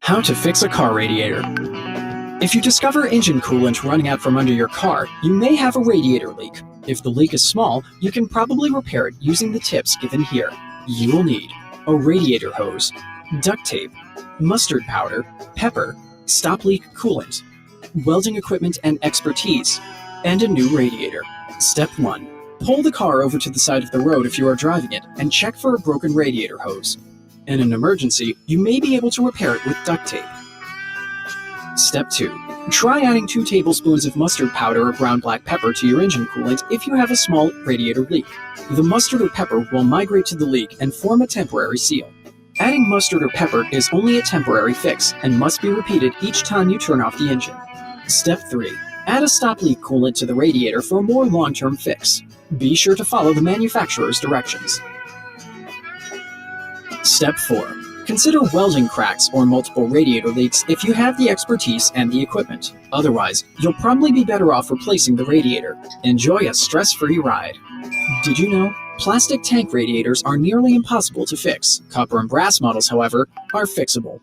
How to fix a car radiator. If you discover engine coolant running out from under your car, you may have a radiator leak. If the leak is small, you can probably repair it using the tips given here. You will need a radiator hose, duct tape, mustard powder, pepper, stop leak coolant, welding equipment and expertise, and a new radiator. Step 1. Pull the car over to the side of the road if you are driving it and check for a broken radiator hose. In an emergency, you may be able to repair it with duct tape. Step 2. Try adding 2 tablespoons of mustard powder or ground black pepper to your engine coolant if you have a small radiator leak. The mustard or pepper will migrate to the leak and form a temporary seal. Adding mustard or pepper is only a temporary fix and must be repeated each time you turn off the engine. Step 3. Add a stop leak coolant to the radiator for a more long-term fix. Be sure to follow the manufacturer's directions. Step 4. Consider welding cracks or multiple radiator leaks if you have the expertise and the equipment. Otherwise, you'll probably be better off replacing the radiator. Enjoy a stress-free ride. Did you know? Plastic tank radiators are nearly impossible to fix. Copper and brass models, however, are fixable.